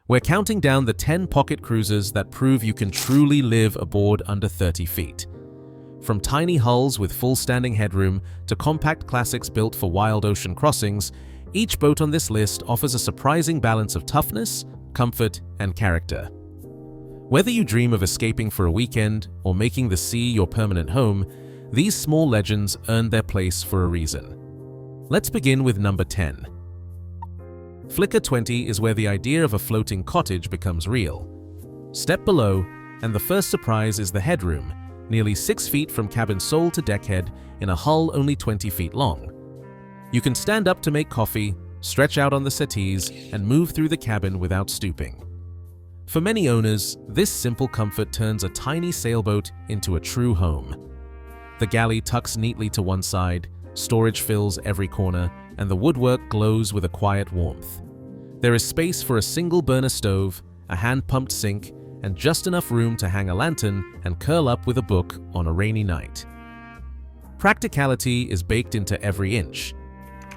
We're counting down the 10 pocket cruisers that prove you can truly live aboard under 30 feet. From tiny hulls with full standing headroom to compact classics built for wild ocean crossings, each boat on this list offers a surprising balance of toughness, comfort, and character. Whether you dream of escaping for a weekend or making the sea your permanent home, these small legends earned their place for a reason. Let's begin with number 10. Flicka 20 is where the idea of a floating cottage becomes real. Step below, and the first surprise is the headroom, nearly 6 feet from cabin sole to deckhead in a hull only 20 feet long. You can stand up to make coffee, stretch out on the settees, and move through the cabin without stooping. For many owners, this simple comfort turns a tiny sailboat into a true home. The galley tucks neatly to one side, storage fills every corner, and the woodwork glows with a quiet warmth. There is space for a single burner stove, a hand-pumped sink, and just enough room to hang a lantern and curl up with a book on a rainy night. Practicality is baked into every inch.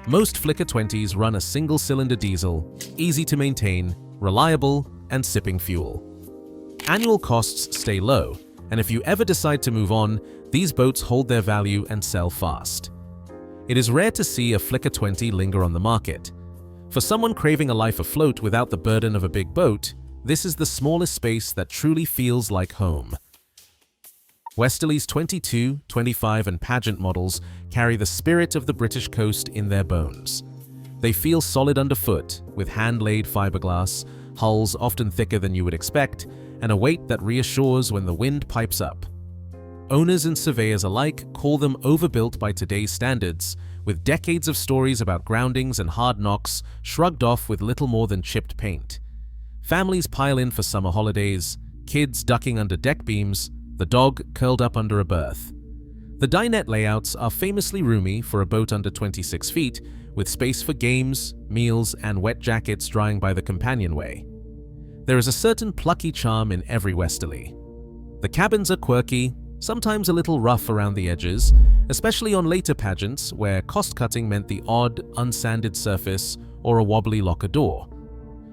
Most Flicka 20s run a single-cylinder diesel, easy to maintain, reliable, and sipping fuel. Annual costs stay low, and if you ever decide to move on, these boats hold their value and sell fast. It is rare to see a Flicka 20 linger on the market. For someone craving a life afloat without the burden of a big boat, this is the smallest space that truly feels like home. Westerly's 22, 25, and pageant models carry the spirit of the British coast in their bones. They feel solid underfoot, with hand-laid fiberglass, hulls often thicker than you would expect, and a weight that reassures when the wind pipes up. Owners and surveyors alike call them overbuilt by today's standards, with decades of stories about groundings and hard knocks shrugged off with little more than chipped paint. Families pile in for summer holidays, kids ducking under deck beams, the dog curled up under a berth. The dinette layouts are famously roomy for a boat under 26 feet, with space for games, meals, and wet jackets drying by the companionway. There is a certain plucky charm in every Westerly. The cabins are quirky, sometimes a little rough around the edges, especially on later pageants where cost-cutting meant the odd, unsanded surface or a wobbly locker door.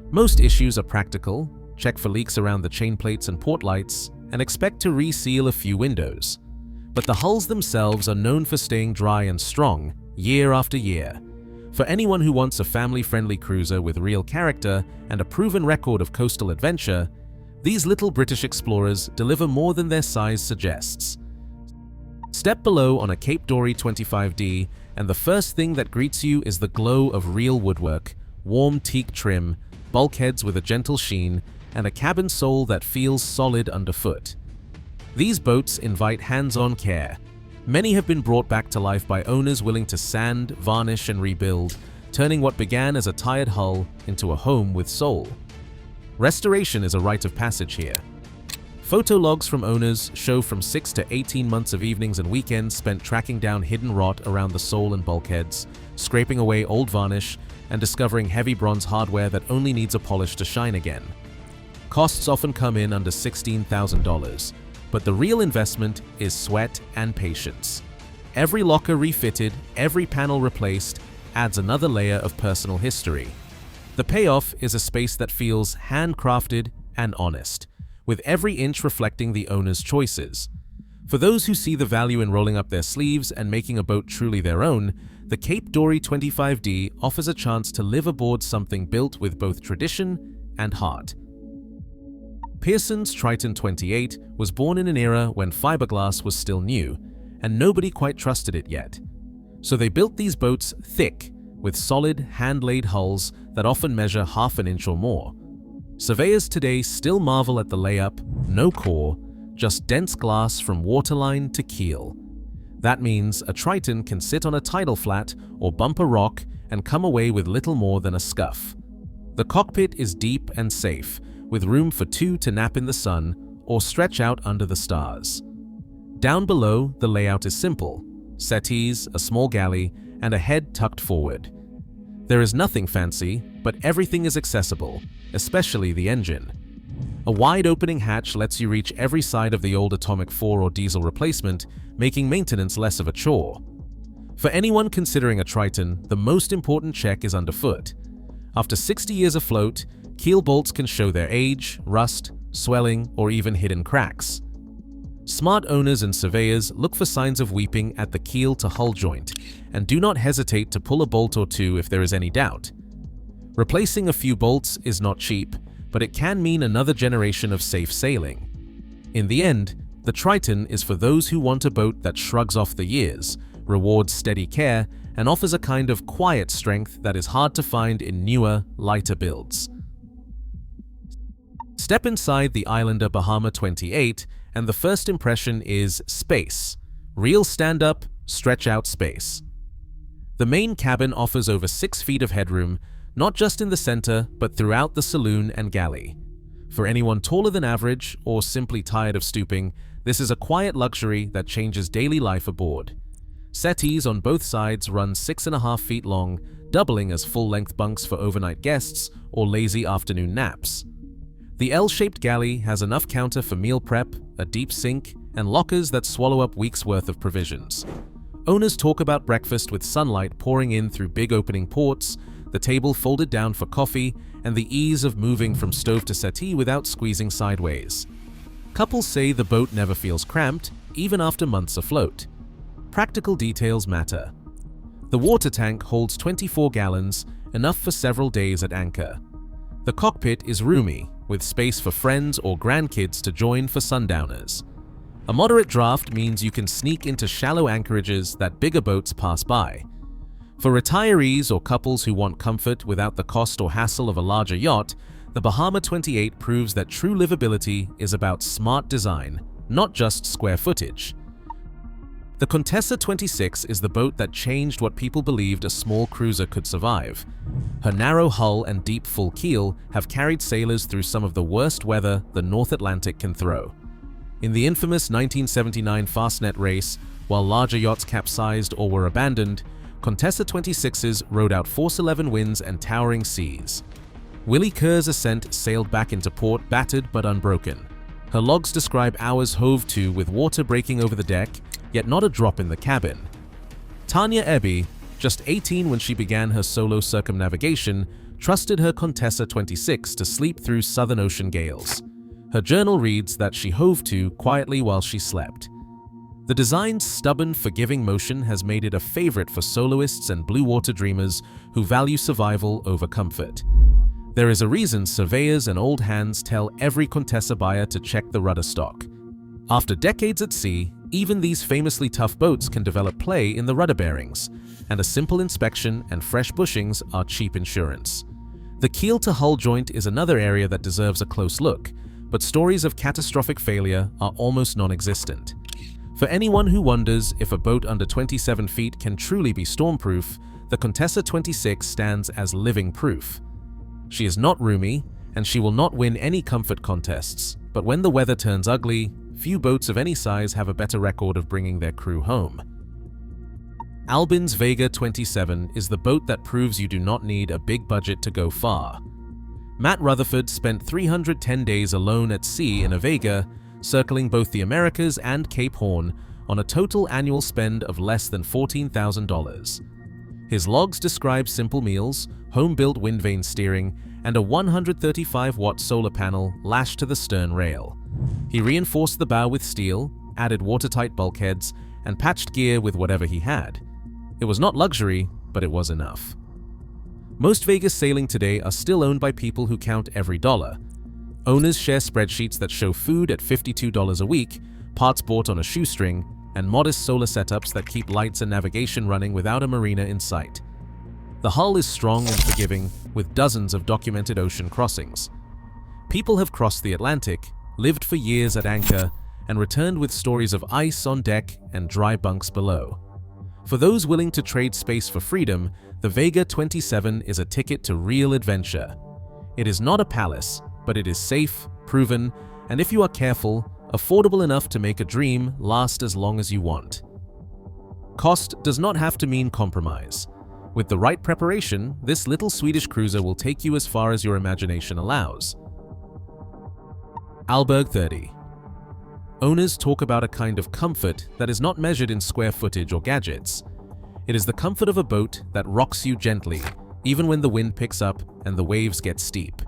Most issues are practical, check for leaks around the chain plates and port lights, and expect to reseal a few windows. But the hulls themselves are known for staying dry and strong, year after year. For anyone who wants a family-friendly cruiser with real character and a proven record of coastal adventure, these little British explorers deliver more than their size suggests. Step below on a Cape Dory 25D, and the first thing that greets you is the glow of real woodwork, warm teak trim, bulkheads with a gentle sheen, and a cabin sole that feels solid underfoot. These boats invite hands-on care. Many have been brought back to life by owners willing to sand, varnish, and rebuild, turning what began as a tired hull into a home with soul. Restoration is a rite of passage here. Photo logs from owners show from 6 to 18 months of evenings and weekends spent tracking down hidden rot around the sole and bulkheads, scraping away old varnish, and discovering heavy bronze hardware that only needs a polish to shine again. Costs often come in under $16,000, but the real investment is sweat and patience. Every locker refitted, every panel replaced, adds another layer of personal history. The payoff is a space that feels handcrafted and honest, with every inch reflecting the owner's choices. For those who see the value in rolling up their sleeves and making a boat truly their own, the Cape Dory 25D offers a chance to live aboard something built with both tradition and heart. Pearson's Triton 28 was born in an era when fiberglass was still new, and nobody quite trusted it yet. So they built these boats thick, with solid, hand-laid hulls that often measure half an inch or more. Surveyors today still marvel at the layup, no core, just dense glass from waterline to keel. That means a Triton can sit on a tidal flat or bump a rock and come away with little more than a scuff. The cockpit is deep and safe, with room for two to nap in the sun or stretch out under the stars. Down below, the layout is simple: settees, a small galley, and a head tucked forward. There is nothing fancy, but everything is accessible, especially the engine. A wide opening hatch lets you reach every side of the old Atomic 4 or diesel replacement, making maintenance less of a chore. For anyone considering a Triton, the most important check is underfoot. After 60 years afloat, Keel bolts can show their age, rust, swelling, or even hidden cracks. Smart owners and surveyors look for signs of weeping at the keel to hull joint and do not hesitate to pull a bolt or two if there is any doubt. Replacing a few bolts is not cheap, but it can mean another generation of safe sailing. In the end, the Triton is for those who want a boat that shrugs off the years, rewards steady care, and offers a kind of quiet strength that is hard to find in newer, lighter builds. Step inside the Islander Bahama 28, and the first impression is space. Real stand-up, stretch-out space. The main cabin offers over 6 feet of headroom, not just in the center, but throughout the saloon and galley. For anyone taller than average, or simply tired of stooping, this is a quiet luxury that changes daily life aboard. Settees on both sides run 6.5 feet long, doubling as full-length bunks for overnight guests or lazy afternoon naps. The L-shaped galley has enough counter for meal prep, a deep sink, and lockers that swallow up weeks' worth of provisions. Owners talk about breakfast with sunlight pouring in through big opening ports, the table folded down for coffee, and the ease of moving from stove to settee without squeezing sideways. Couples say the boat never feels cramped, even after months afloat. Practical details matter. The water tank holds 24 gallons, enough for several days at anchor. The cockpit is roomy, with space for friends or grandkids to join for sundowners. A moderate draft means you can sneak into shallow anchorages that bigger boats pass by. For retirees or couples who want comfort without the cost or hassle of a larger yacht, the Bahama 28 proves that true livability is about smart design, not just square footage. The Contessa 26 is the boat that changed what people believed a small cruiser could survive. Her narrow hull and deep full keel have carried sailors through some of the worst weather the North Atlantic can throw. In the infamous 1979 Fastnet race, while larger yachts capsized or were abandoned, Contessa 26s rode out force 11 winds and towering seas. Willie Kerr's Ascent sailed back into port battered but unbroken. Her logs describe hours hove to with water breaking over the deck, yet not a drop in the cabin. Tanya Eby, just 18 when she began her solo circumnavigation, trusted her Contessa 26 to sleep through Southern Ocean gales. Her journal reads that she hove to quietly while she slept. The design's stubborn, forgiving motion has made it a favorite for soloists and blue water dreamers who value survival over comfort. There is a reason surveyors and old hands tell every Contessa buyer to check the rudder stock. After decades at sea, even these famously tough boats can develop play in the rudder bearings, and a simple inspection and fresh bushings are cheap insurance. The keel-to-hull joint is another area that deserves a close look, but stories of catastrophic failure are almost non-existent. For anyone who wonders if a boat under 27 feet can truly be stormproof, the Contessa 26 stands as living proof. She is not roomy, and she will not win any comfort contests, but when the weather turns ugly, few boats of any size have a better record of bringing their crew home. Albin's Vega 27 is the boat that proves you do not need a big budget to go far. Matt Rutherford spent 310 days alone at sea in a Vega, circling both the Americas and Cape Horn, on a total annual spend of less than $14,000. His logs describe simple meals, home-built wind vane steering, and a 135-watt solar panel lashed to the stern rail. He reinforced the bow with steel, added watertight bulkheads, and patched gear with whatever he had. It was not luxury, but it was enough. Most Vegas sailing today are still owned by people who count every dollar. Owners share spreadsheets that show food at $52 a week, parts bought on a shoestring, and modest solar setups that keep lights and navigation running without a marina in sight. The hull is strong and forgiving, with dozens of documented ocean crossings. People have crossed the Atlantic, lived for years at anchor, and returned with stories of ice on deck and dry bunks below. For those willing to trade space for freedom, the Vega 27 is a ticket to real adventure. It is not a palace, but it is safe, proven, and if you are careful, affordable enough to make a dream last as long as you want. Cost does not have to mean compromise. With the right preparation, this little Swedish cruiser will take you as far as your imagination allows. Alberg 30. Owners talk about a kind of comfort that is not measured in square footage or gadgets. It is the comfort of a boat that rocks you gently, even when the wind picks up and the waves get steep.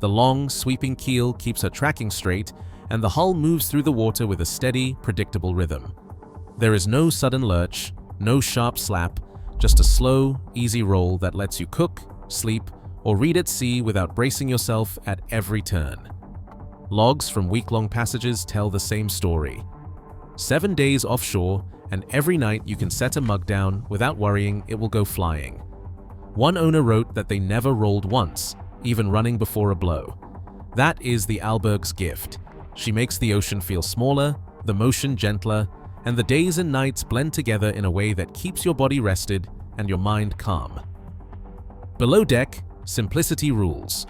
The long, sweeping keel keeps her tracking straight, and the hull moves through the water with a steady, predictable rhythm. There is no sudden lurch, no sharp slap, just a slow, easy roll that lets you cook, sleep, or read at sea without bracing yourself at every turn. Logs from week-long passages tell the same story. 7 days offshore, and every night you can set a mug down without worrying it will go flying. One owner wrote that they never rolled once, even running before a blow. That is the Alberg's gift. She makes the ocean feel smaller, the motion gentler, and the days and nights blend together in a way that keeps your body rested and your mind calm. Below deck, simplicity rules.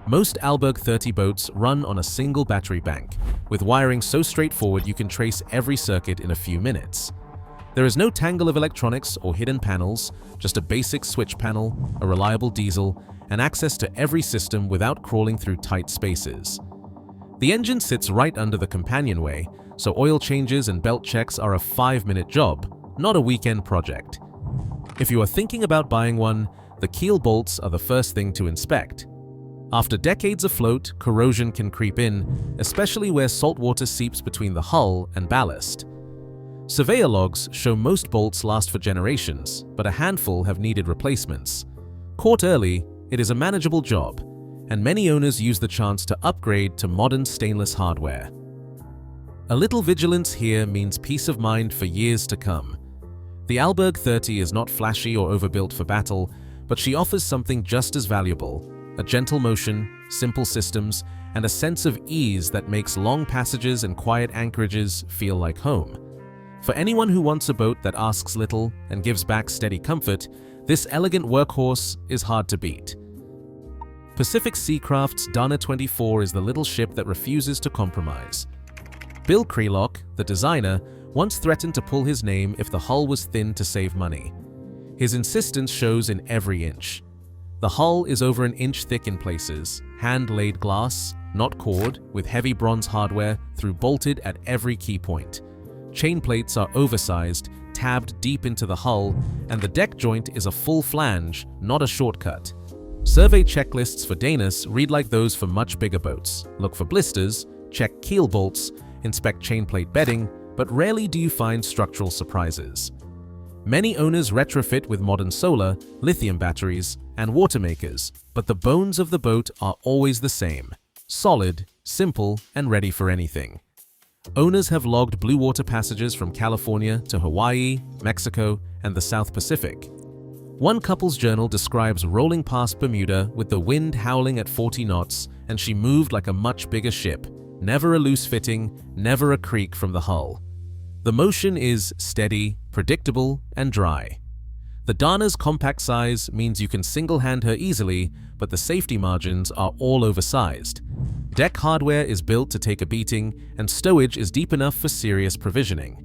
Most Alberg 30 boats run on a single battery bank, with wiring so straightforward you can trace every circuit in a few minutes. There is no tangle of electronics or hidden panels, just a basic switch panel, a reliable diesel, and access to every system without crawling through tight spaces. The engine sits right under the companionway, so oil changes and belt checks are a 5-minute job, not a weekend project. If you are thinking about buying one, the keel bolts are the first thing to inspect. After decades afloat, corrosion can creep in, especially where salt water seeps between the hull and ballast. Surveyor logs show most bolts last for generations, but a handful have needed replacements. Caught early, it is a manageable job, and many owners use the chance to upgrade to modern stainless hardware. A little vigilance here means peace of mind for years to come. The Alberg 30 is not flashy or overbuilt for battle, but she offers something just as valuable: a gentle motion, simple systems, and a sense of ease that makes long passages and quiet anchorages feel like home. For anyone who wants a boat that asks little and gives back steady comfort, this elegant workhorse is hard to beat. Pacific Seacraft's Dana 24 is the little ship that refuses to compromise. Bill Crelock, the designer, once threatened to pull his name if the hull was thin to save money. His insistence shows in every inch. The hull is over an inch thick in places, hand-laid glass, not cord, with heavy bronze hardware through bolted at every key point. Chain plates are oversized, tabbed deep into the hull, and the deck joint is a full flange, not a shortcut. Survey checklists for Danas read like those for much bigger boats. Look for blisters, check keel bolts, inspect chainplate bedding, but rarely do you find structural surprises. Many owners retrofit with modern solar, lithium batteries, and water makers, but the bones of the boat are always the same: solid, simple, and ready for anything. Owners have logged blue water passages from California to Hawaii, Mexico, and the South Pacific. One couple's journal describes rolling past Bermuda with the wind howling at 40 knots, and she moved like a much bigger ship. Never a loose fitting, never a creak from the hull. The motion is steady, predictable, and dry. The Dana's compact size means you can single-hand her easily, but the safety margins are all oversized. Deck hardware is built to take a beating, and stowage is deep enough for serious provisioning.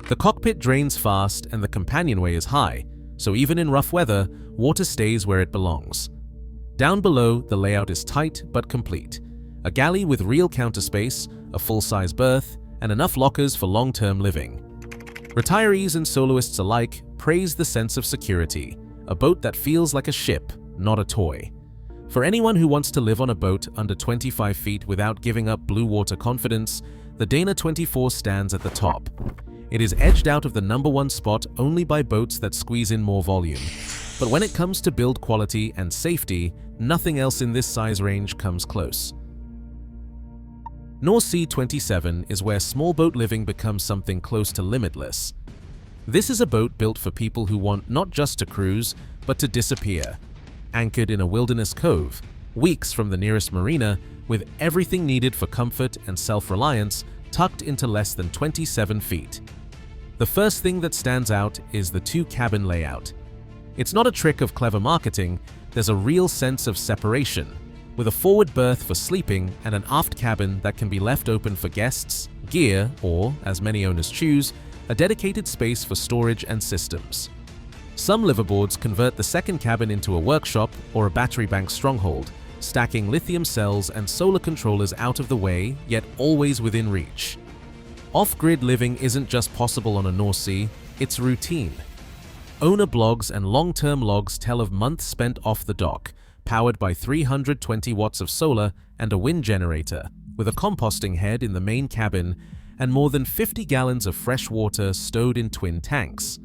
The cockpit drains fast and the companionway is high, so even in rough weather, water stays where it belongs. Down below, the layout is tight but complete. A galley with real counter space, a full-size berth, and enough lockers for long-term living. Retirees and soloists alike praise the sense of security, a boat that feels like a ship, not a toy. For anyone who wants to live on a boat under 25 feet without giving up blue water confidence, the Dana 24 stands at the top. It is edged out of the #1 spot only by boats that squeeze in more volume. But when it comes to build quality and safety, nothing else in this size range comes close. North Sea 27 is where small boat living becomes something close to limitless. This is a boat built for people who want not just to cruise, but to disappear. Anchored in a wilderness cove, weeks from the nearest marina, with everything needed for comfort and self-reliance tucked into less than 27 feet. The first thing that stands out is the two-cabin layout. It's not a trick of clever marketing, there's a real sense of separation, with a forward berth for sleeping and an aft cabin that can be left open for guests, gear, or, as many owners choose, a dedicated space for storage and systems. Some liveaboards convert the second cabin into a workshop or a battery bank stronghold, stacking lithium cells and solar controllers out of the way, yet always within reach. Off-grid living isn't just possible on a North Sea, it's routine. Owner blogs and long-term logs tell of months spent off the dock, powered by 320 watts of solar and a wind generator, with a composting head in the main cabin and more than 50 gallons of fresh water stowed in twin tanks.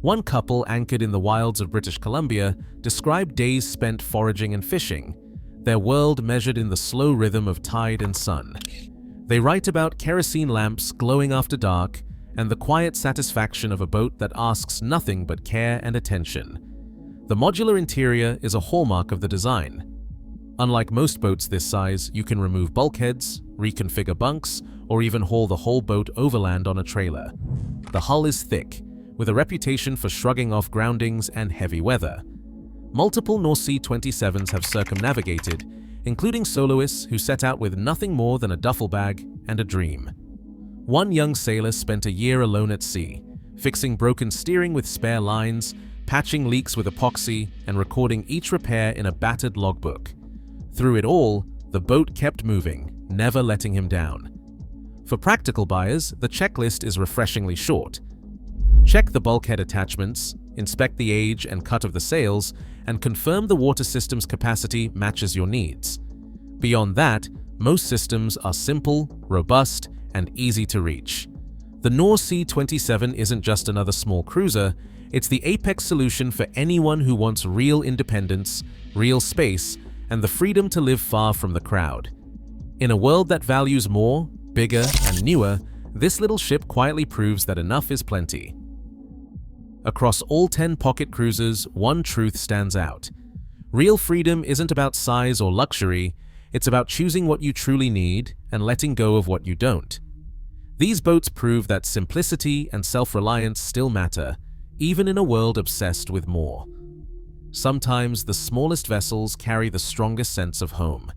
One couple anchored in the wilds of British Columbia described days spent foraging and fishing, their world measured in the slow rhythm of tide and sun. They write about kerosene lamps glowing after dark and the quiet satisfaction of a boat that asks nothing but care and attention. The modular interior is a hallmark of the design. Unlike most boats this size, you can remove bulkheads, reconfigure bunks, or even haul the whole boat overland on a trailer. The hull is thick, with a reputation for shrugging off groundings and heavy weather. Multiple North Sea 27s have circumnavigated, including soloists who set out with nothing more than a duffel bag and a dream. One young sailor spent a year alone at sea, fixing broken steering with spare lines, patching leaks with epoxy, and recording each repair in a battered logbook. Through it all, the boat kept moving, never letting him down. For practical buyers, the checklist is refreshingly short. Check the bulkhead attachments, inspect the age and cut of the sails, and confirm the water system's capacity matches your needs. Beyond that, most systems are simple, robust, and easy to reach. The North Sea 27 isn't just another small cruiser, it's the apex solution for anyone who wants real independence, real space, and the freedom to live far from the crowd. In a world that values more, bigger, and newer, this little ship quietly proves that enough is plenty. Across all 10 pocket cruisers, one truth stands out. Real freedom isn't about size or luxury, it's about choosing what you truly need and letting go of what you don't. These boats prove that simplicity and self-reliance still matter, even in a world obsessed with more. Sometimes the smallest vessels carry the strongest sense of home.